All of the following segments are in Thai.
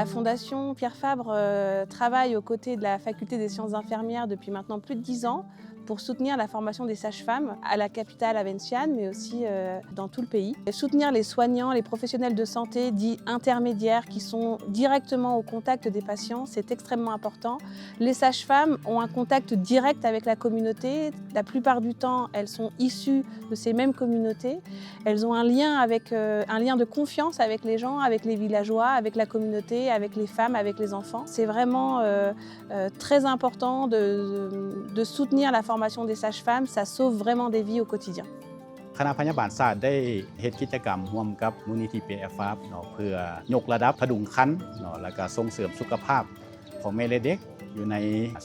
La Fondation Pierre Fabre travaille aux côtés de la Faculté des sciences infirmières depuis maintenant plus de 10 ans pour soutenir la formation des sages-femmes à la capitale à Vientiane, mais aussi dans tout le pays. Et soutenir les soignants, les professionnels de santé dits intermédiaires qui sont directement au contact des patients, c'est extrêmement important. Les sages-femmes ont un contact direct avec la communauté. La plupart du temps, elles sont issues de ces mêmes communautés. Elles ont un lien de confiance avec les gens, avec les villageois, avec la communauté, avec les femmes, avec les enfants. C'est vraiment très important de soutenir la formation des sages-femmes. Ça sauve vraiment des vies au quotidien. คณะพยาบาลศาสตร์ได้เฮ็ดกิจกรรมร่วมกับมูลนิธิ Pierre Fabre เนาะเพื่อยกระดับพดุงครรภ์เนาะแล้วก็ส่งเสริมสุขภาพของแม่และเด็กอยู่ใน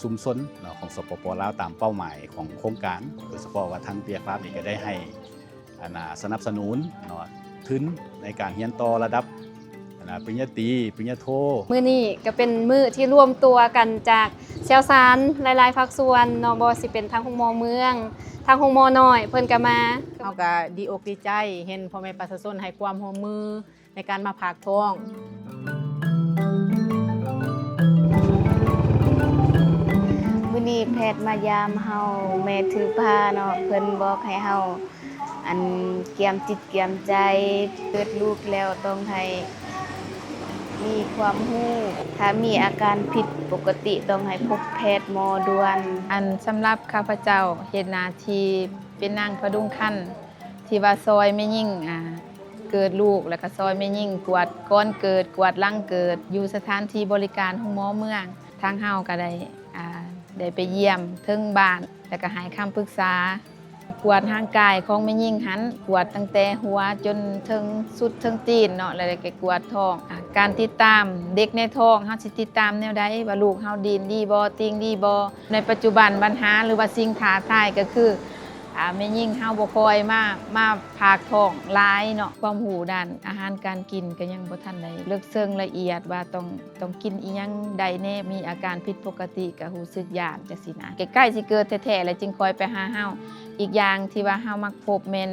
ชุมชนเนาะของสปป.ลาวตามเป้าหมายของโครงการโดยเฉพาะว่าทาง Pierre Fabre นี่ก็ได้ให้สนับสนุนเนาะทุนในการเรียนต่อระดับปริญญาตรีปริญญาโทมื้อนี้ก็เป็นมื้อที่รวมตัวกันจากชาวสารหลายๆภาคส่วนเนาะบ่สิเป็นทางโรงหมอเมืองทางโรงหมอน้อยเพิ่นก็มาเฮาก็ดีอกดีใจเห็นพ่อแม่ประชาชนให้ความร่วมมือในการมาผากท้องมื้อนี้แพทย์มายามเฮาแม่ถือผ้าเนาะเพิ่นบอกให้เฮาอันเกียมจิตเกียมใจเกิดลูกแล้วต้องให้มีความรู้ถ้ามีอาการผิดปกติต้องให้พบแพทย์หมอด่วนอันสำหรับข้าพเจ้าเฮ็ดหน้าที่เป็นนางพดุงครรภ์ที่ว่าซอยแม่หญิงเกิดลูกแล้วก็ซอยแม่หญิงกวดก่อนเกิดกวดหลังเกิดอยู่สถานที่บริการของหมอเมืองทางเฮาก็ได้ไปเยี่ยมถึงบ้านแล้วก็ให้คำปรึกษากวดร่างกายของแม่หญิงหันกวดตั้งแต่หัวจนถึงสุดถึงตีนเนาะแล้วก็กวดท้องการติดตามเด็กในท้องเฮาสิติดตามแนวใดว่าลูกเฮาดีดีบ่ติงดีบ่ในปัจจุบันปัญหาหรือว่าสิ่งท้าทายก็คือแม่หญิงเฮาบ่ค่อยมาพากท้องหลายเนาะความรู้ด้านอาหารการกินก็ยังบ่ทันได้ลึกซึ้งละเอียดว่าต้องกินอีหยังใดแน่มีอาการผิดปกติก็รู้สึกย้านจังซี่นะใกล้ๆสิเกิดแท้ๆแล้วจึงคอยไปหาเฮาอีกอย่างที่ว่าเฮามักพบแม่น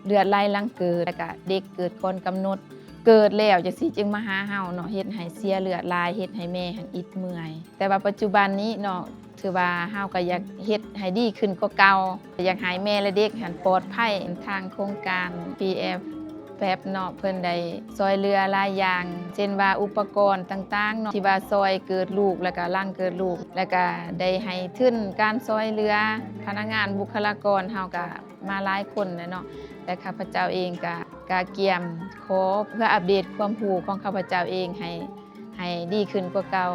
เลือดไหลหลังเกิดแล้วก็เด็กเกิดก่อนกำหนดเกิดแล้วจังซี่จึงมาหาเฮาเนาะเฮ็ดให้เสียเลือดหลายเฮ็ดให้แม่หันอิดเมื่อยแต่ว่าปัจจุบันนี้เนาะถือว่าเฮาก็อยากเฮ็ดให้ดีขึ้นกว่าเก่าอยากให้แม่และเด็กหันปลอดภัยทางโครงการ PF แป๊บเนาะเพิ่นได้ซอยเรือหลายอย่างเช่นว่าอุปกรณ์ต่างๆเนาะที่ว่าซอยเกิดลูกแล้วก็หลังเกิดลูกแล้วก็ได้ให้ทุนการซอยเรือพนักงานบุคลากรเฮาก็มาหลายคนเนาะแต่ข้าพเจ้าเองก็เกี่ยมขอเพื่ออัปเดตความรู้ของข้าพเจ้าเองให้ดีขึ้นกว่าเก่า